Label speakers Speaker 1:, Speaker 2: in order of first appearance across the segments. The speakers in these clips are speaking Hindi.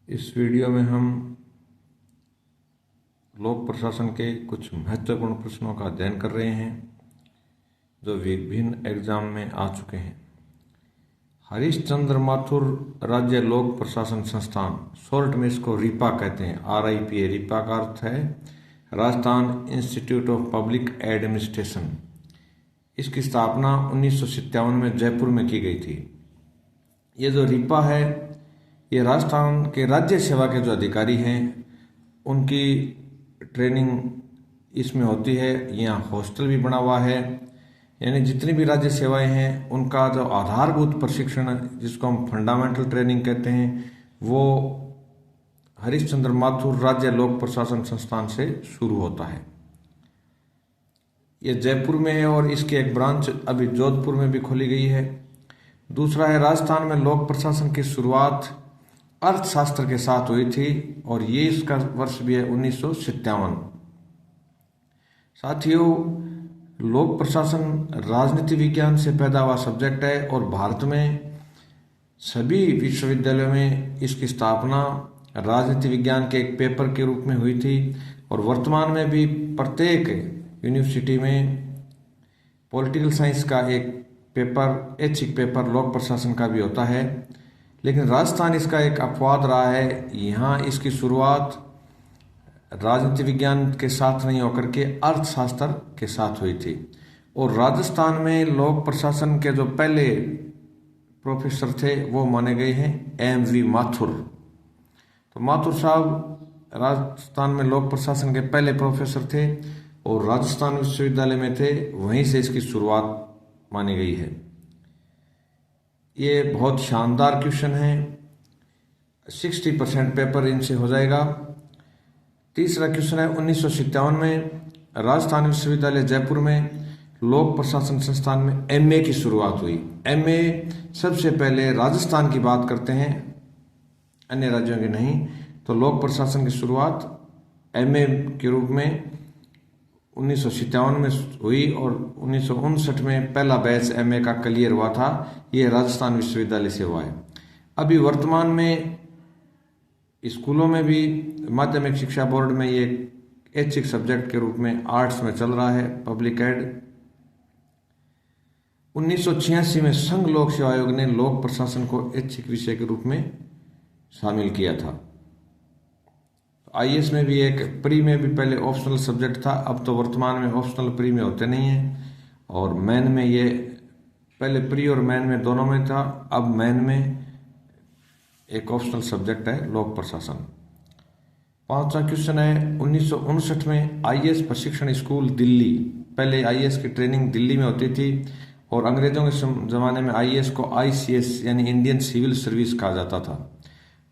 Speaker 1: इस वीडियो में हम लोक प्रशासन के कुछ महत्वपूर्ण प्रश्नों का अध्ययन कर रहे हैं जो विभिन्न एग्जाम में आ चुके हैं। हरीशचंद्र माथुर राज्य लोक प्रशासन संस्थान, शॉर्ट में इसको रीपा कहते हैं। RIPA, रीपा का अर्थ है Rajasthan institute of public administration. इसकी स्थापना 1957 में जयपुर में की गई थी। ये जो रीपा है ये राजस्थान के राज्य सेवा के जो अधिकारी हैं उनकी ट्रेनिंग इसमें होती है। यहाँ हॉस्टल भी बना हुआ है, यानी जितनी भी राज्य सेवाएं हैं उनका जो आधारभूत प्रशिक्षण जिसको हम फंडामेंटल ट्रेनिंग कहते हैं वो हरीशचंद्र माथुर राज्य लोक प्रशासन संस्थान से शुरू होता है। ये जयपुर में है और इसकी एक ब्रांच अभी जोधपुर में भी खोली गई है। दूसरा है राजस्थान में लोक प्रशासन की शुरुआत अर्थशास्त्र के साथ हुई थी और ये इसका वर्ष भी है 1957। साथियों, लोक प्रशासन राजनीति विज्ञान से पैदा हुआ सब्जेक्ट है और भारत में सभी विश्वविद्यालयों में इसकी स्थापना राजनीति विज्ञान के एक पेपर के रूप में हुई थी और वर्तमान में भी प्रत्येक यूनिवर्सिटी में पॉलिटिकल साइंस का एक पेपर, ऐच्छिक पेपर लोक प्रशासन का भी होता है। लेकिन राजस्थान इसका एक अपवाद रहा है। यहाँ इसकी शुरुआत राजनीति विज्ञान के साथ नहीं होकर के अर्थशास्त्र के साथ हुई थी और राजस्थान में लोक प्रशासन के जो पहले प्रोफेसर थे वो माने गए हैं MV माथुर। तो माथुर साहब राजस्थान में लोक प्रशासन के पहले प्रोफेसर थे और राजस्थान विश्वविद्यालय में थे, वहीं से इसकी शुरुआत मानी गई है। ये बहुत शानदार क्वेश्चन है, 60% पेपर इनसे हो जाएगा। तीसरा क्वेश्चन है 1957 में राजस्थान विश्वविद्यालय जयपुर में लोक प्रशासन संस्थान में MA की शुरुआत हुई। MA सबसे पहले राजस्थान की बात करते हैं, अन्य राज्यों की नहीं। तो लोक प्रशासन की शुरुआत MA के रूप में 1957 में हुई और 1959 में पहला बैच MA का क्लियर हुआ था। ये राजस्थान विश्वविद्यालय से हुआ है। अभी वर्तमान में स्कूलों में भी माध्यमिक शिक्षा बोर्ड में ये ऐच्छिक सब्जेक्ट के रूप में आर्ट्स में चल रहा है, पब्लिक एड। 1986 में संघ लोक सेवा आयोग ने लोक प्रशासन को ऐच्छिक विषय के रूप में शामिल किया था। IAS में भी एक प्री में भी पहले ऑप्शनल सब्जेक्ट था, अब तो वर्तमान में ऑप्शनल प्री में होते नहीं हैं और मेन में ये पहले प्री और मेन में दोनों में था, अब मेन में एक ऑप्शनल सब्जेक्ट है लोक प्रशासन। पांचवा क्वेश्चन है 1959 में IAS प्रशिक्षण स्कूल दिल्ली, पहले IAS की ट्रेनिंग दिल्ली में होती थी और अंग्रेजों के ज़माने में IAS को ICS यानी इंडियन सिविल सर्विस कहा जाता था।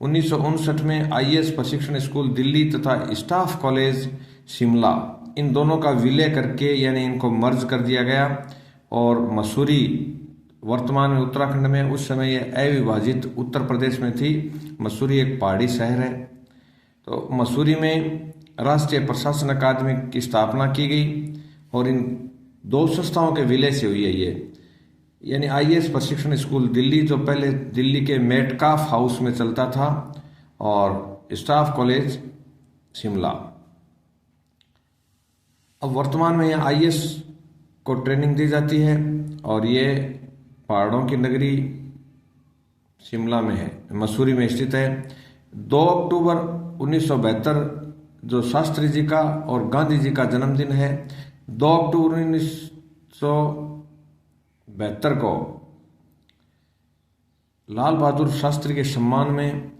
Speaker 1: 1959 में IAS प्रशिक्षण स्कूल दिल्ली तथा स्टाफ कॉलेज शिमला, इन दोनों का विलय करके यानी इनको मर्ज कर दिया गया और मसूरी वर्तमान में उत्तराखंड में, उस समय यह अविभाजित उत्तर प्रदेश में थी। मसूरी एक पहाड़ी शहर है। तो मसूरी में राष्ट्रीय प्रशासन अकादमी की स्थापना की गई और इन दो संस्थाओं के विलय से हुई है ये, यानी IAS प्रशिक्षण स्कूल दिल्ली जो पहले दिल्ली के मेटकाफ हाउस में चलता था और स्टाफ कॉलेज शिमला। अब वर्तमान में यहाँ IAS को ट्रेनिंग दी जाती है और ये पहाड़ों की नगरी शिमला में है, मसूरी में स्थित है। 2 अक्टूबर 1972 जो शास्त्री जी का और गांधी जी का जन्मदिन है। 2 अक्टूबर 1972 को लाल बहादुर शास्त्री के सम्मान में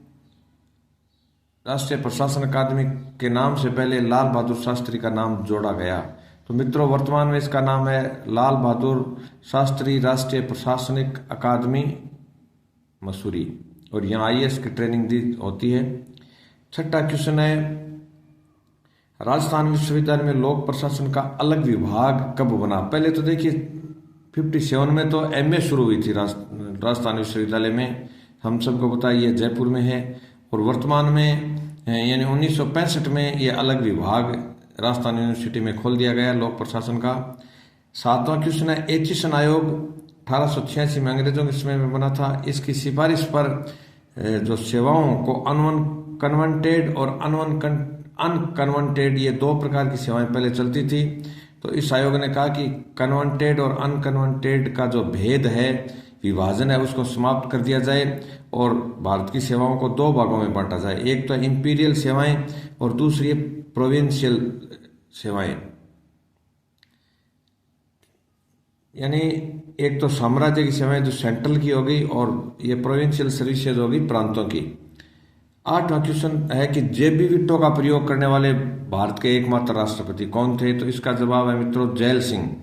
Speaker 1: राष्ट्रीय प्रशासन अकादमी के नाम से पहले लाल बहादुर शास्त्री का नाम जोड़ा गया। तो मित्रों, वर्तमान में इसका नाम है लाल बहादुर शास्त्री राष्ट्रीय प्रशासनिक अकादमी मसूरी और यहाँ IAS की ट्रेनिंग दी होती है। छठा क्वेश्चन है राजस्थान विश्वविद्यालय में लोक प्रशासन का अलग विभाग कब बना। पहले तो देखिए 57 में तो MA शुरू हुई थी राजस्थान विश्वविद्यालय में, हम सबको पता है ये जयपुर में है और वर्तमान में यानी 1965 में ये अलग विभाग राजस्थान यूनिवर्सिटी में खोल दिया गया लोक प्रशासन का। 7वां क्वेश्चन है एचिसन आयोग 1886 में अंग्रेजों के समय में बना था। इसकी सिफारिश पर जो सेवाओं को कन्वर्टेड और अनकन्वर्टेड, ये दो प्रकार की सेवाएं पहले चलती थी। तो इस आयोग ने कहा कि कन्वर्टेड और अनकन्वर्टेड का जो भेद है, विभाजन है, उसको समाप्त कर दिया जाए और भारत की सेवाओं को दो भागों में बांटा जाए। एक तो इंपीरियल सेवाएं और दूसरी प्रोविंशियल सेवाएं। यानी एक तो साम्राज्य की सेवाएं जो सेंट्रल की होगी और ये प्रोविंशियल सर्विसेज होगी प्रांतों की। 8वां क्वेश्चन है कि जेबी विटो का प्रयोग करने वाले भारत के एकमात्र राष्ट्रपति कौन थे? तो इसका जवाब है मित्रों जैल सिंह।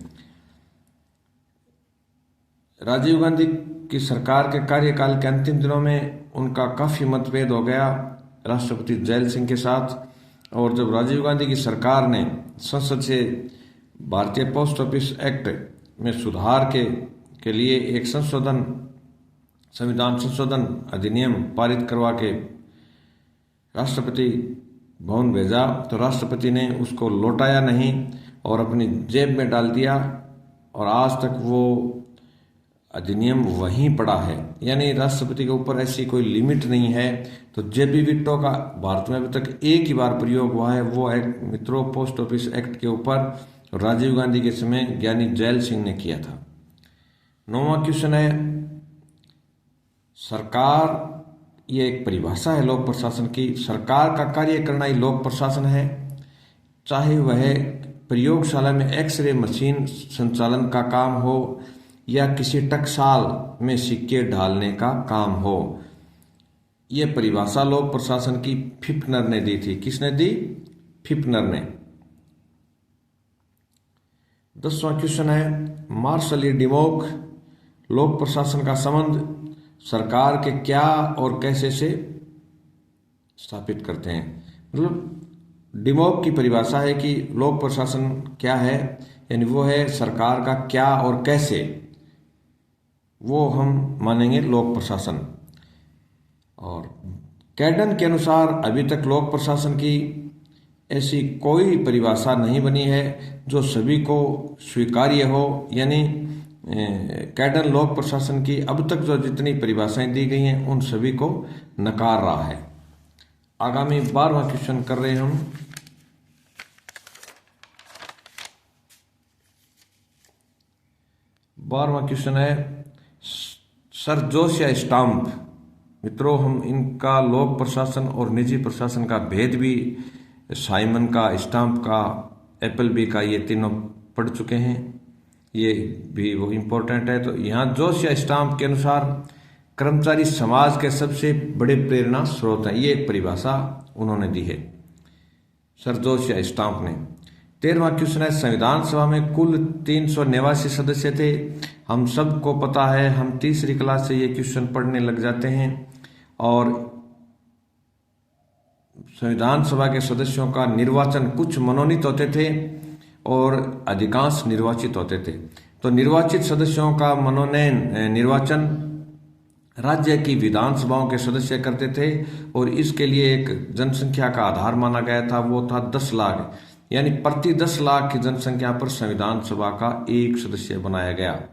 Speaker 1: राजीव गांधी की सरकार के कार्यकाल के अंतिम दिनों में उनका काफी मतभेद हो गया राष्ट्रपति जैल सिंह के साथ, और जब राजीव गांधी की सरकार ने संसद से भारतीय पोस्ट ऑफिस एक्ट में सुधार के लिए एक संविधान संशोधन अधिनियम पारित करवा के राष्ट्रपति भवन भेजा, तो राष्ट्रपति ने उसको लौटाया नहीं और अपनी जेब में डाल दिया और आज तक वो अधिनियम वहीं पड़ा है। यानी राष्ट्रपति के ऊपर ऐसी कोई लिमिट नहीं है। तो जेबी विटो का भारत में अभी तक एक ही बार प्रयोग हुआ है, वो है मित्रों पोस्ट ऑफिस एक्ट के ऊपर, राजीव गांधी के समय ज्ञानी जैल सिंह ने किया था। 9वां क्वेश्चन है, सरकार, ये एक परिभाषा है लोक प्रशासन की। सरकार का कार्य करना ही लोक प्रशासन है, चाहे वह प्रयोगशाला में एक्सरे मशीन संचालन का काम हो या किसी टकसाल में सिक्के ढालने का काम हो। यह परिभाषा लोक प्रशासन की फिफ्नर ने दी थी। किसने दी? फिफ्नर ने। 10वां क्वेश्चन है, मार्शल डिमोक लोक प्रशासन का संबंध सरकार के क्या और कैसे से स्थापित करते हैं। मतलब डिमोक की परिभाषा है कि लोक प्रशासन क्या है, यानी वो है सरकार का क्या और कैसे, वो हम मानेंगे लोक प्रशासन। और कैडन के अनुसार अभी तक लोक प्रशासन की ऐसी कोई परिभाषा नहीं बनी है जो सभी को स्वीकार्य हो। यानी कैडन लोक प्रशासन की अब तक जो जितनी परिभाषाएं दी गई हैं उन सभी को नकार रहा है। आगामी 12वां क्वेश्चन कर रहे हैं हम। 12वां क्वेश्चन है, सर जोसिया स्टाम्प। मित्रों, हम इनका लोक प्रशासन और निजी प्रशासन का भेद भी साइमन का, स्टाम्प का, एप्पलबी का, ये तीनों पढ़ चुके हैं, ये भी वो इम्पोर्टेंट है। तो यहाँ जोसिया स्टाम्प के अनुसार कर्मचारी समाज के सबसे बड़े प्रेरणा स्रोत है। ये एक परिभाषा उन्होंने दी है सर जोसिया स्टाम्प ने। 13वां क्वेश्चन है, संविधान सभा में कुल 389 सदस्य थे। हम सबको पता है, हम तीसरी क्लास से ये क्वेश्चन पढ़ने लग जाते हैं। और संविधान सभा के सदस्यों का निर्वाचन कुछ मनोनीत होते थे और अधिकांश निर्वाचित होते थे। तो निर्वाचित सदस्यों का निर्वाचन राज्य की विधानसभाओं के सदस्य करते थे और इसके लिए एक जनसंख्या का आधार माना गया था, वो था 10 लाख। यानी प्रति 10 लाख की जनसंख्या पर संविधान सभा का एक सदस्य बनाया गया।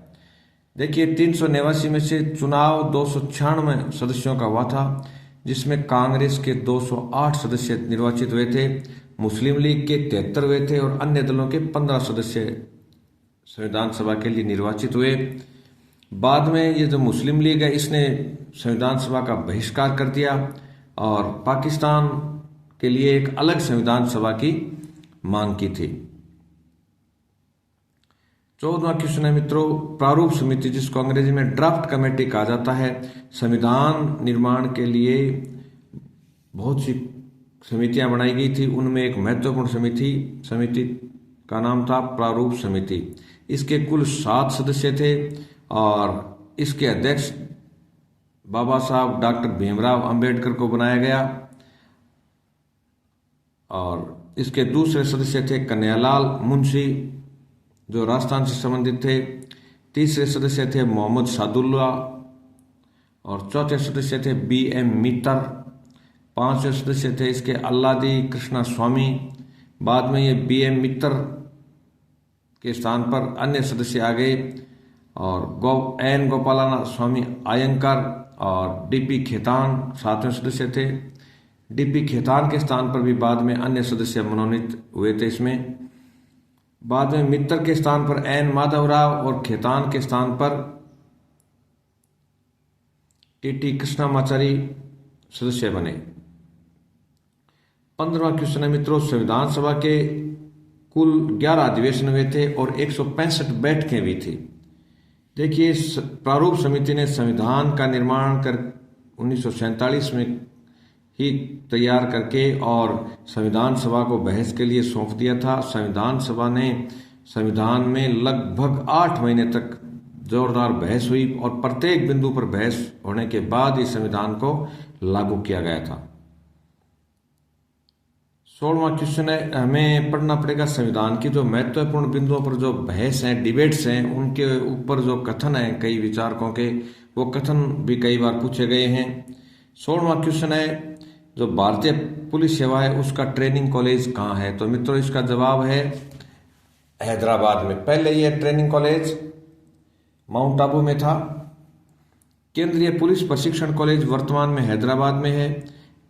Speaker 1: देखिए, 389 में से चुनाव 296 सदस्यों का हुआ था, जिसमें कांग्रेस के 208 सदस्य निर्वाचित हुए थे, मुस्लिम लीग के 73 हुए थे और अन्य दलों के 15 सदस्य संविधान सभा के लिए निर्वाचित हुए। बाद में ये जो मुस्लिम लीग है, इसने संविधान सभा का बहिष्कार कर दिया और पाकिस्तान के लिए एक अलग संविधान सभा की मांग की थी। 14वां क्वेश्चन है मित्रों, प्रारूप समिति, जिसको अंग्रेजी में ड्राफ्ट कमेटी कहा जाता है। संविधान निर्माण के लिए बहुत सी समितियां बनाई गई थी, उनमें एक महत्वपूर्ण समिति का नाम था प्रारूप समिति। इसके कुल 7 सदस्य थे और इसके अध्यक्ष बाबा साहब डॉक्टर भीमराव अंबेडकर को बनाया गया और इसके दूसरे सदस्य थे कन्हैयालाल मुंशी, जो राजस्थान से संबंधित थे। तीसरे सदस्य थे मोहम्मद सादुल्ला और चौथे सदस्य थे BM मित्तर। 5वें सदस्य थे इसके अल्लादी कृष्णा स्वामी। बाद में ये BM मित्तर के स्थान पर अन्य सदस्य आ गए और N गोपालाना स्वामी अयंकर और DP खेतान 7वें सदस्य थे। डीपी खेतान के स्थान पर भी बाद में अन्य सदस्य मनोनीत हुए थे इसमें। बाद में मित्तल के स्थान पर एन माधवराव और खेतान के स्थान पर टीटी कृष्णामाचारी सदस्य बने। 15वां क्वेश्चन है मित्रों, संविधान सभा के कुल 11 अधिवेशन हुए थे और 165 बैठकें भी थी। देखिए, प्रारूप समिति ने संविधान का निर्माण कर 1947 में ही तैयार करके और संविधान सभा को बहस के लिए सौंप दिया था। संविधान सभा ने संविधान में लगभग 8 महीने तक जोरदार बहस हुई और प्रत्येक बिंदु पर बहस होने के बाद इस संविधान को लागू किया गया था। 16वां क्वेश्चन है, हमें पढ़ना पड़ेगा संविधान की जो महत्वपूर्ण बिंदुओं पर जो बहस हैं, डिबेट्स हैं, उनके ऊपर जो कथन हैं कई विचारकों के, वो कथन भी कई बार पूछे गए हैं। 16वां क्वेश्चन है, जो भारतीय पुलिस सेवा है उसका ट्रेनिंग कॉलेज कहाँ है? तो मित्रों इसका जवाब है हैदराबाद में। पहले यह ट्रेनिंग कॉलेज माउंट आबू में था। केंद्रीय पुलिस प्रशिक्षण कॉलेज वर्तमान में हैदराबाद में है।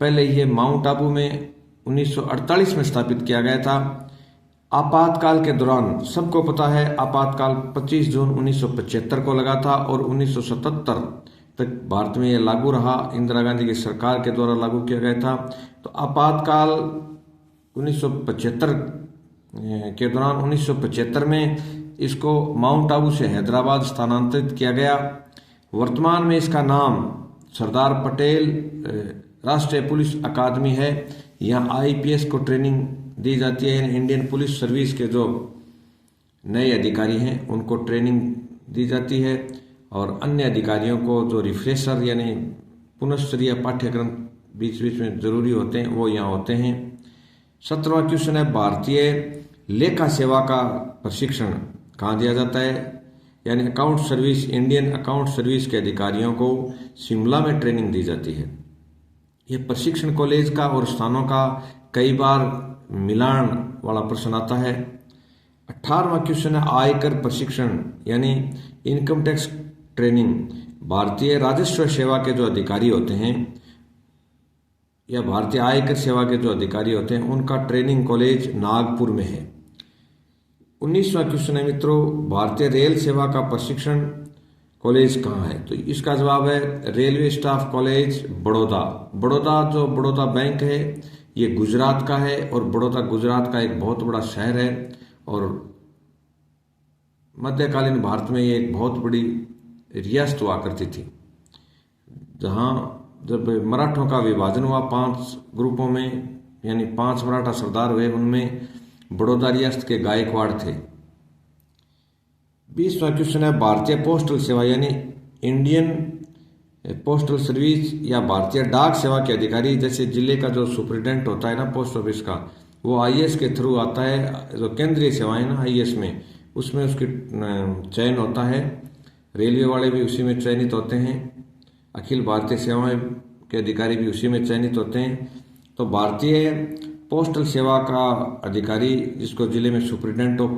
Speaker 1: पहले यह माउंट आबू में 1948 में स्थापित किया गया था। आपातकाल के दौरान सबको पता है आपातकाल 25 जून 1975 को लगा था और 1977 तक भारत में यह लागू रहा। इंदिरा गांधी की सरकार के द्वारा लागू किया गया था। तो आपातकाल 1975 के दौरान 1975 में इसको माउंट आबू से हैदराबाद स्थानांतरित किया गया। वर्तमान में इसका नाम सरदार पटेल राष्ट्रीय पुलिस अकादमी है। यहाँ आईपीएस को ट्रेनिंग दी जाती है। इंडियन पुलिस सर्विस के जो नए अधिकारी हैं उनको ट्रेनिंग दी जाती है और अन्य अधिकारियों को जो रिफ्रेशर यानी पुनःस्तरीय पाठ्यक्रम बीच बीच में जरूरी होते हैं वो यहाँ होते हैं। 17वां क्वेश्चन है, भारतीय लेखा सेवा का प्रशिक्षण कहाँ दिया जाता है? यानी account service, Indian account service के अधिकारियों को शिमला में ट्रेनिंग दी जाती है। ये प्रशिक्षण कॉलेज का और स्थानों का कई बार मिलान वाला प्रश्न आता है। 18वां क्वेश्चन है, आयकर प्रशिक्षण यानी इनकम टैक्स ट्रेनिंग भारतीय राजस्व सेवा के जो अधिकारी होते हैं या भारतीय आयकर सेवा के जो अधिकारी होते हैं उनका ट्रेनिंग कॉलेज नागपुर में है। 19वां क्वेश्चन है मित्रों, भारतीय रेल सेवा का प्रशिक्षण कॉलेज कहाँ है? तो इसका जवाब है railway staff college Baroda. Baroda जो बड़ौदा बैंक है ये गुजरात का है और बड़ौदा गुजरात का एक बहुत बड़ा शहर है और मध्यकालीन भारत में ये एक बहुत बड़ी रियासत हुआ करती थी। जहाँ जब मराठों का विभाजन हुआ 5 ग्रुपों में, यानी 5 मराठा सरदार हुए, उनमें बड़ौदा रियासत के गायकवाड़ थे। 20वां क्वेश्चन है, भारतीय पोस्टल सेवा यानी इंडियन पोस्टल सर्विस या भारतीय डाक सेवा के अधिकारी, जैसे जिले का जो सुप्रिटेंडेंट होता है ना पोस्ट ऑफिस का, वो आईएएस के थ्रू आता है। जो केंद्रीय सेवाएं ना आईएएस में, उसमें उसकी चयन होता है। रेलवे वाले भी उसी में चयनित होते हैं। अखिल भारतीय सेवाएं के अधिकारी भी उसी में चयनित होते हैं। तो भारतीय पोस्टल सेवा का अधिकारी, जिसको जिले में सुप्रिटेंडेंट ऑफ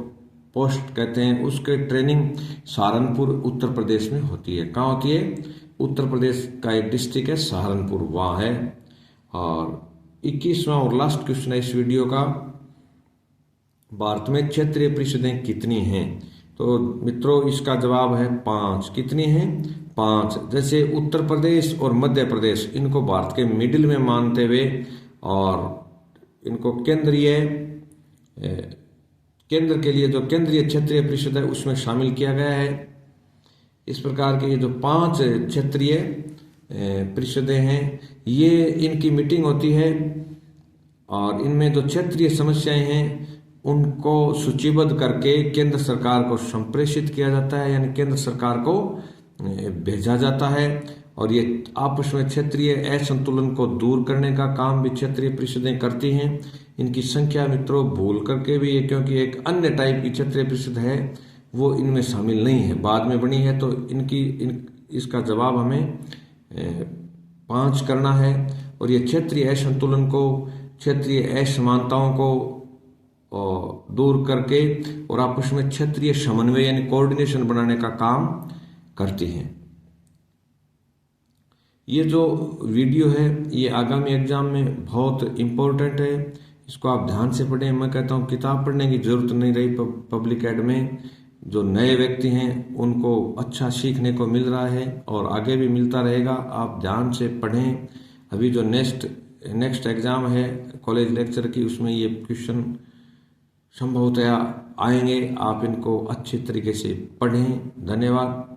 Speaker 1: पोस्ट कहते हैं, उसके ट्रेनिंग सहारनपुर उत्तर प्रदेश में होती है। कहाँ होती है? उत्तर प्रदेश का एक डिस्ट्रिक्ट है सहारनपुर, वहाँ है। और 21वां और लास्ट क्वेश्चन है इस वीडियो का, भारत में क्षेत्रीय परिषदें कितनी हैं? तो मित्रों इसका जवाब है 5। कितनी हैं? 5। जैसे उत्तर प्रदेश और मध्य प्रदेश, इनको भारत के मिडिल में मानते हुए और इनको केंद्र के लिए जो केंद्रीय क्षेत्रीय परिषद है उसमें शामिल किया गया है। इस प्रकार के ये जो 5 क्षेत्रीय परिषदें हैं, ये इनकी मीटिंग होती है और इनमें जो क्षेत्रीय समस्याएं हैं उनको सूचीबद्ध करके केंद्र सरकार को संप्रेषित किया जाता है, यानी केंद्र सरकार को भेजा जाता है। और ये आपस में क्षेत्रीय असंतुलन को दूर करने का काम भी क्षेत्रीय परिषदें करती हैं। इनकी संख्या मित्रों भूल करके भी, क्योंकि एक अन्य टाइप की क्षेत्रीय परिषद है वो इनमें शामिल नहीं है, बाद में बनी है, तो इसका जवाब हमें 5 करना है। और ये क्षेत्रीय असंतुलन को, क्षेत्रीय असमानताओं को दूर करके और आपस में क्षेत्रीय समन्वय यानी कोऑर्डिनेशन बनाने का काम करती हैं। ये जो वीडियो है ये आगामी एग्जाम में बहुत इम्पोर्टेंट है, इसको आप ध्यान से पढ़ें। मैं कहता हूँ किताब पढ़ने की जरूरत नहीं रही पब्लिक एड में। जो नए व्यक्ति हैं उनको अच्छा सीखने को मिल रहा है और आगे भी मिलता रहेगा, आप ध्यान से पढ़ें। अभी जो नेक्स्ट एग्जाम है कॉलेज लेक्चर की, उसमें ये क्वेश्चन संभवतया आएंगे, आप इनको अच्छी तरीके से पढ़ें। धन्यवाद।